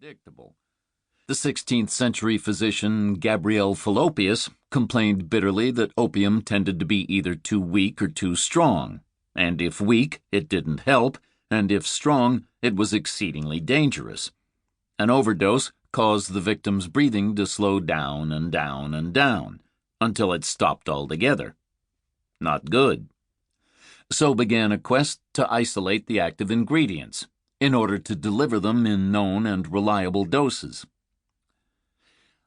predictable. The 16th century physician Gabriel Fallopius complained bitterly that opium tended to be either too weak or too strong, and if weak, it didn't help, and if strong, it was exceedingly dangerous. An overdose caused the victim's breathing to slow down and down and down, until it stopped altogether. Not good. So began a quest to isolate the active ingredients, in order to deliver them in known and reliable doses.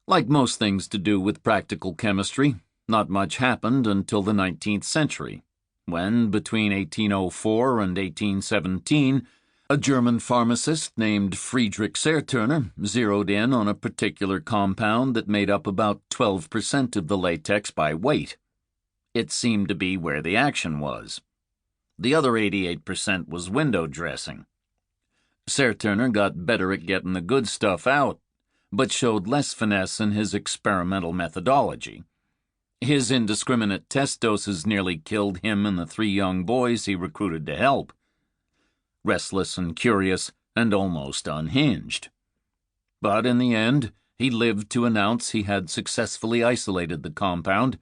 Like most things to do with practical chemistry, not much happened until the 19th century, when, between 1804 and 1817, a German pharmacist named Friedrich Serturner zeroed in on a particular compound that made up about 12% of the latex by weight. It seemed to be where the action was. The other 88% was window dressing. Serturner got better at getting the good stuff out, but showed less finesse in his experimental methodology. His indiscriminate test doses nearly killed him and the 3 young boys he recruited to help. Restless and curious, and almost unhinged. But in the end, he lived to announce he had successfully isolated the compound,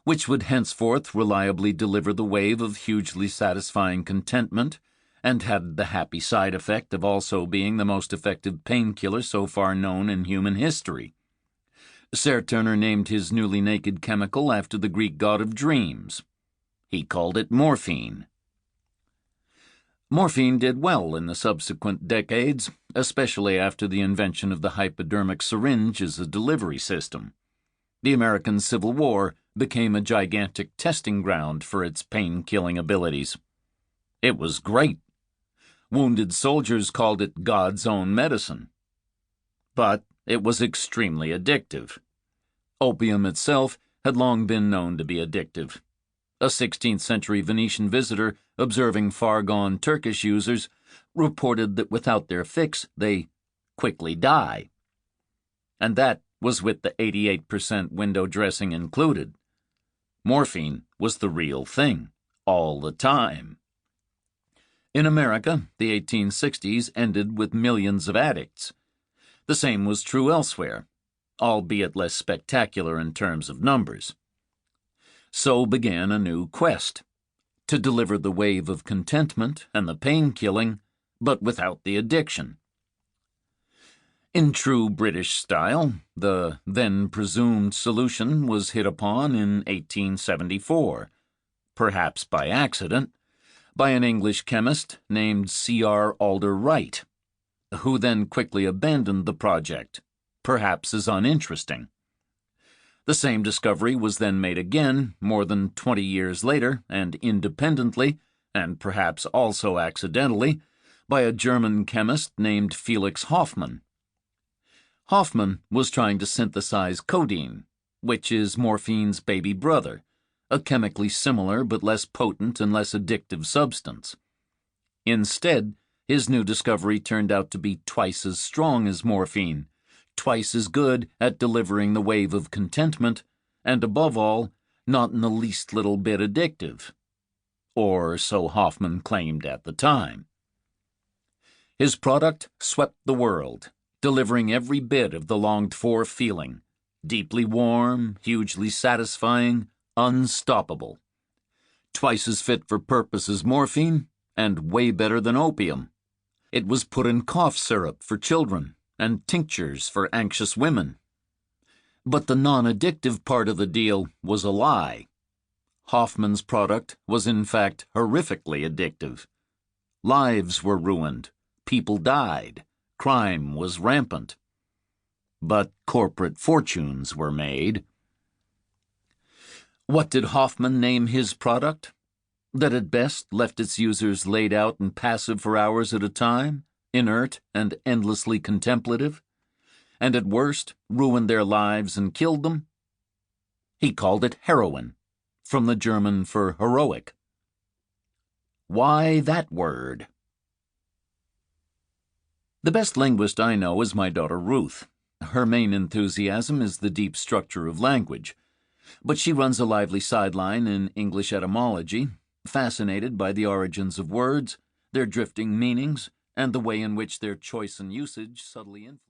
which would henceforth reliably deliver the wave of hugely satisfying contentment, and had the happy side effect of also being the most effective painkiller so far known in human history. Serturner named his newly naked chemical after the Greek god of dreams. He called it morphine. Morphine did well in the subsequent decades, especially after the invention of the hypodermic syringe as a delivery system. The American Civil War became a gigantic testing ground for its pain-killing abilities. It was great. Wounded soldiers called it God's own medicine. But it was extremely addictive. Opium itself had long been known to be addictive. A 16th century Venetian visitor observing far-gone Turkish users reported that without their fix, they quickly die. And that was with the 88% window dressing included. Morphine was the real thing, all the time. In America, the 1860s ended with millions of addicts. The same was true elsewhere, albeit less spectacular in terms of numbers. So began a new quest, to deliver the wave of contentment and the pain-killing, but without the addiction. In true British style, the then-presumed solution was hit upon in 1874, perhaps by accident, by an English chemist named C.R. Alder Wright, who then quickly abandoned the project, perhaps as uninteresting. The same discovery was then made again, more than 20 years later, and independently, and perhaps also accidentally, by a German chemist named Felix Hoffmann. Hoffmann was trying to synthesize codeine, which is morphine's baby brother, a chemically similar but less potent and less addictive substance. Instead, his new discovery turned out to be twice as strong as morphine, twice as good at delivering the wave of contentment, and above all, not in the least little bit addictive. Or so Hoffmann claimed at the time. His product swept the world, delivering every bit of the longed-for feeling, deeply warm, hugely satisfying, unstoppable. Twice as fit for purpose as morphine, and way better than opium. It was put in cough syrup for children, and tinctures for anxious women. But the non-addictive part of the deal was a lie. Hoffmann's product was in fact horrifically addictive. Lives were ruined, people died, crime was rampant. But corporate fortunes were made. What did Hoffmann name his product? That at best left its users laid out and passive for hours at a time, inert and endlessly contemplative, and at worst ruined their lives and killed them? He called it heroin, from the German for heroic. Why that word? The best linguist I know is my daughter Ruth. Her main enthusiasm is the deep structure of language, but she runs a lively sideline in English etymology, fascinated by the origins of words, their drifting meanings, and the way in which their choice and usage subtly influence.